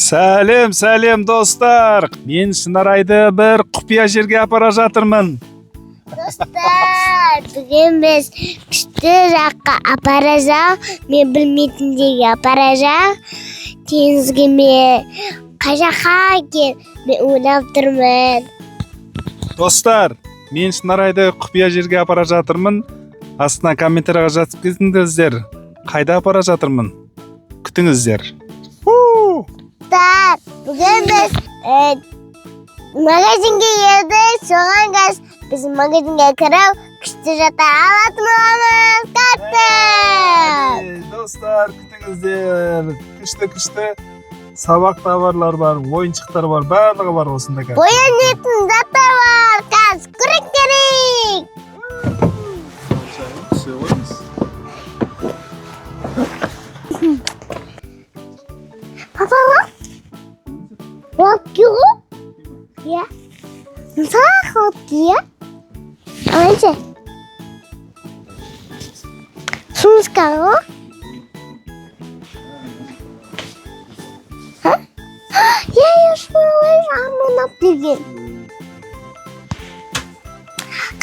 Сәлем достар. Мен Шынарайды бір құпия жерге апара жатырмын. Достар, бүгін біз күшті жаққа апаражақ. Мен білмейтін жерге апаражақ. Теңізге мен қай жаққа екен? Мен ойлап тұрмын. Достар, мен Шынарайды құпия жерге апара жатырмын. Астына комментарияға жазып кетіңіздер. Қайда апара жатырмын? Күтіңіздер. Бүгін біз магазинге келдік. Соған газ біз магазинге кіріп күшті жата алатын боламыз. Кеттік. Достар, күтіңіздер. Күшті сабақ товарлар бар, ойыншықтар бар, барлығы бар осында. Боянатын заттар бар. Газ күрек керек. Папа, лапки ғой? Иә. Мысақ лапки, иә? Алайша. Сумска ғой? Я шулай арманап берген.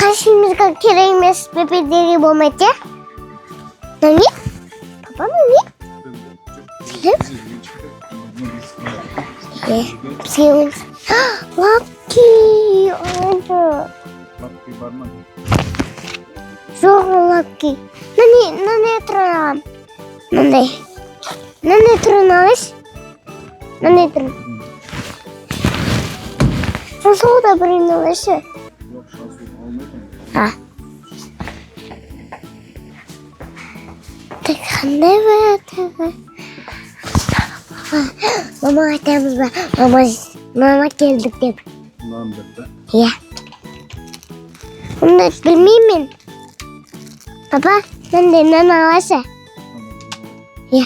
Қашымызға керек емес бебедегі болмайды, иә? Нәне? Папа, нәне? Лапки oldu. Лапки бар ма? Жоқ лапки. Нане тұрын? Нане тұрын алыш? Нане тұрын? Шансу да бірін алышы? Жоқ, шансу алмайды. Так қандай бар? Мама айтамыз ба? Мама келдік деп. Нан бітті. Иә. Оны білмеймін. Папа, нандай нан алайша? Иә.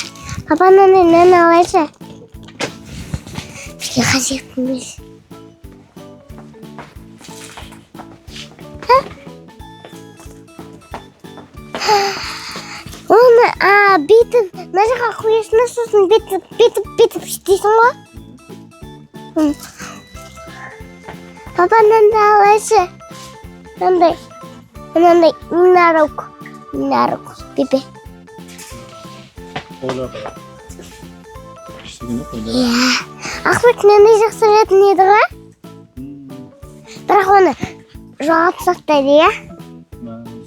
Папа, нандай нан алайша? Бізге қажет емес. Оны бүйтіп, мына жаққа қоясың, сосын бүйтіп істейсің ғой? Папа, нандай алайшы? Нандай минарок, бебе. Ойлап бар. Кішігіне қойды. Иә. Ахмет нандай жақсы көретін еді ғой? Бірақ оны жоғалып сақтайды, иә?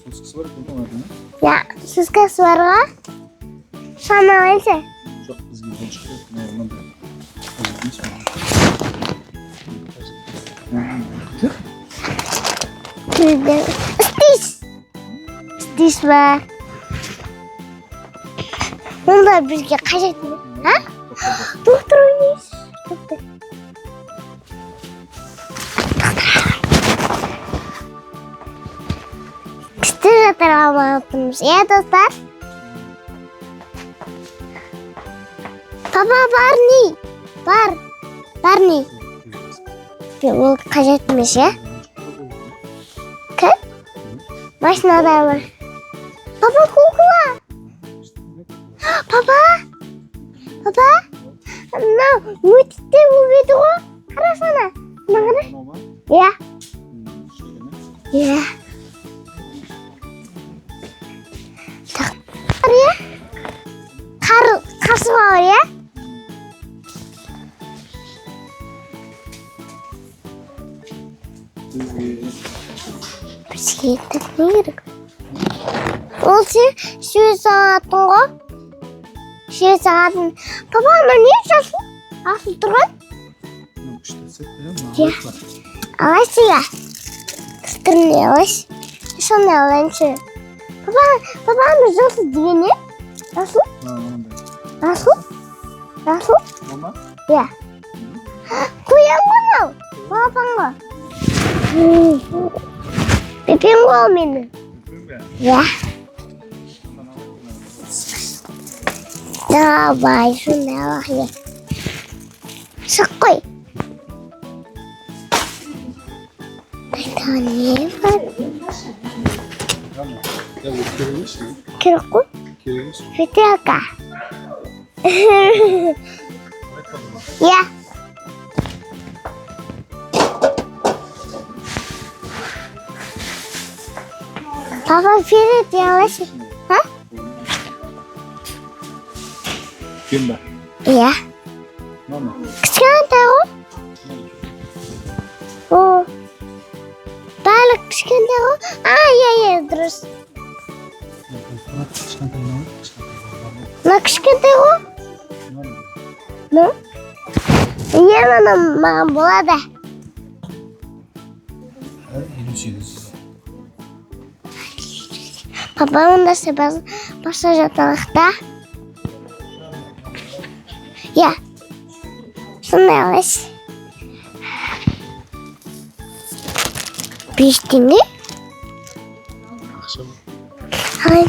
Соскысы бар екен олардың? Иә, соскасы бар ғой? Соны алайшы? Жоқ, бізге бұл шықпайды. Мынандай. Стиш бар. Онда бізге қажет ме? Доктор емес. Күшті жатарға баратырмыз, иә достар? Папа, бар не? Ол қажет емес, иә? Кім? Машинада бар. Папа, кукла! Папа? Мынау өтітте өледі ғой? Қарасана. Иә. Иә. Қарсы бар, иә? Бізге не керек? Ол сен шөй сағатын ғой? Шөй сағатын. Папа, ана не жасыл? Асыл тұрған? Иә. Алайшы, иә? Күштіріне алайшы. Соны алайшы. Папа, ана жасыл деген не? Жасыл? Жасыл? Иә. Қоям ғанау? Папаң ғой? Бепен ғой ол мені? Иә. Давай, шында алайы. Шық қой. Қайда не бар? Керек қой? Фетелка. Iya. Papa Philip yang les. Hah? Kimba. Iya. Mana? Sekarang tahu? Oh. Balik sekarang tahu? Ah iya terus. Nak sekarang tahu? No? Iya mana makan bola dah. Papa udah sebas jatuh dah. Ya. Senelis. Bis tinggi. Hai.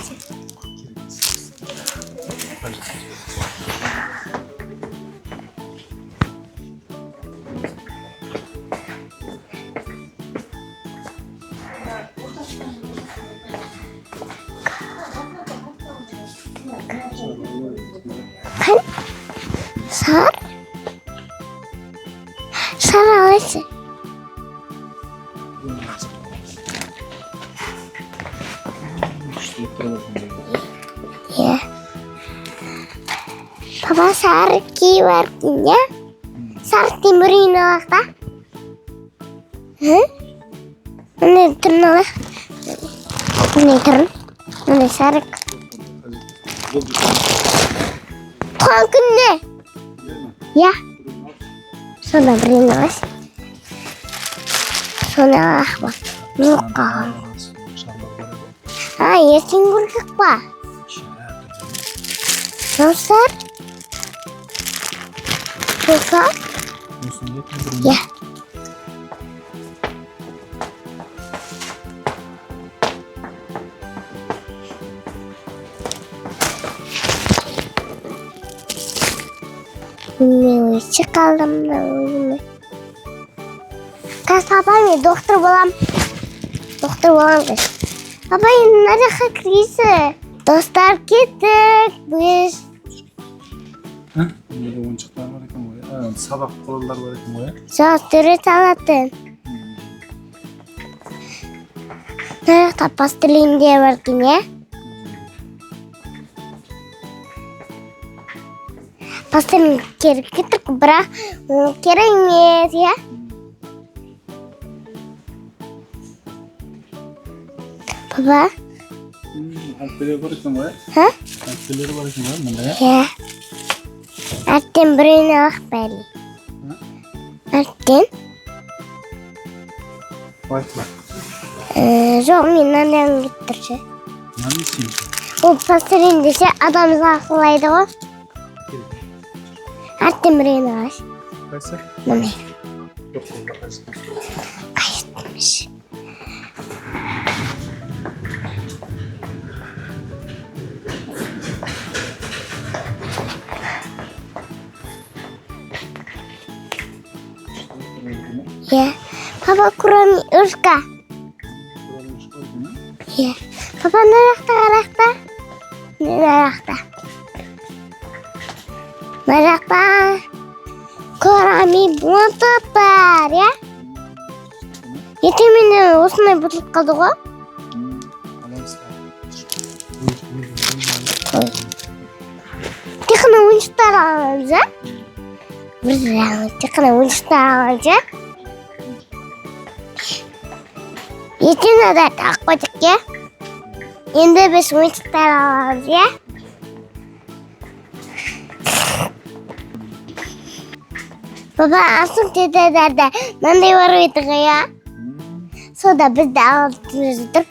Kan Salah ya. Papa sarki warkinya timburin wakta. Ini turun lah. Ini turun. Ini sarik. Kuangkunnya. Ya. Sudah beri nas. Sudah apa? Muka. Ah ya singgul apa? Besar. Besar. Ya. Ini sekalem ini. Kas papa nih dokter bolam guys. Papa ini ada krisis. Dostlar gittik biz. Hah? Böyle oyuncaklar var ekan buraya. Ha, sabah kurallar var ekan buraya. Sastırı talattın. Nerede pastelin diye varken ya? Pastelin kira kita kubra kira ini ya. Papa? Harfleri var ekan buraya. Hah? Harfleri var ekan buraya. Mana ya? Ya. Artin beri beli. Artin? White bak. Жоқ менен yang getirші. Nani istiyorsun? Ол pastelin dese adam sақылайды ғой. Artin beri nağış. Kaysa? Mene. Yok bunda kaysa. Kayıtmış. Ya, papa kurang urska. Ya, papa narakta. Narakta. Kurami buat topar ya. Itu mene osындай бұтылып қалды ғой. Тек қана ойыншықтар аламыз, а? Тек қана ойыншықтар аламыз, а? Ертең да тақ қойдық, я? Енді біз ойыншықтар аламыз, я? Папа, асың тетелерде мынандай бар еді ғой, я? Сода бізді алтын жүдір.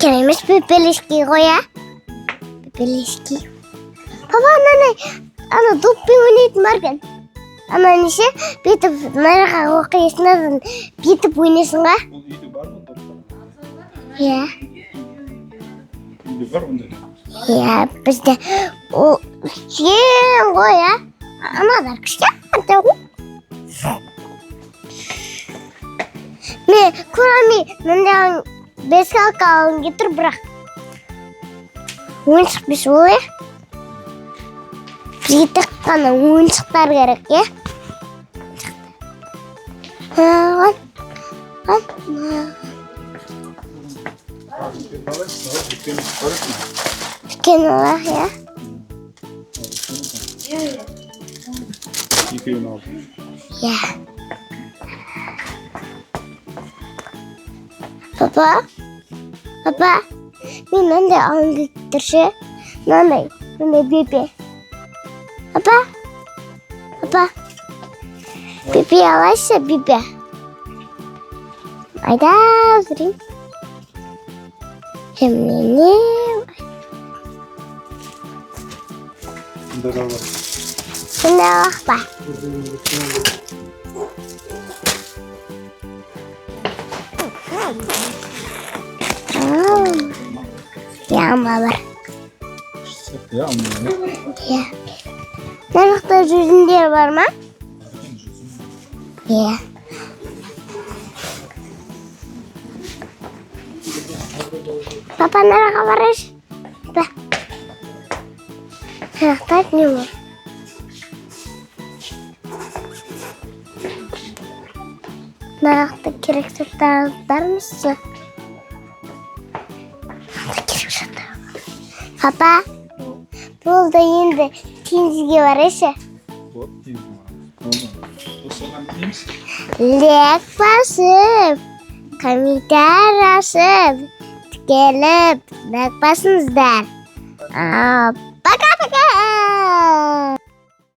Керемес пепелешки ғой, я? Пепелешки. Папа, ана доппен ойнайтын барған. Ана неше, бетіп нараға оқиысынан бетіп ойнайсың ға? Ол үйде бар ма допта? Иә. Үйде бар ондай. Иә, бізде ол үлкен ғой, я? Анадар кішкентай ғой. Мен көрами мындай бескалка алып кетір, бірақ ойыншық бес ол, я? Бізге тек қана ойыншықтар керек, е? Үлкен олақ, е? Екеуін алдым. Е. Папа? Папа? Мен мынандай алғым келіп тұршы. Мынандай бепе. Папа? Папа? Бепе алайсың, бепе? Айда, жүрейін. Жеміне. Бұнда да бар. Бұнда алақ па? Яма бар. Ya anlıyorum. Иә. Мына жақта жүзімдер бар ма? Иә. Папа, мына жаққа барайыншы. Папа. Мына жақта не бар? Мына жақта керек заттар бармысы? Папа, болды енді теңізге барайыншы. Вот değil mi? Olmadı. O zaman neymiş? Лек басып, комментарий жазып, тікеліп лек басыңыздар.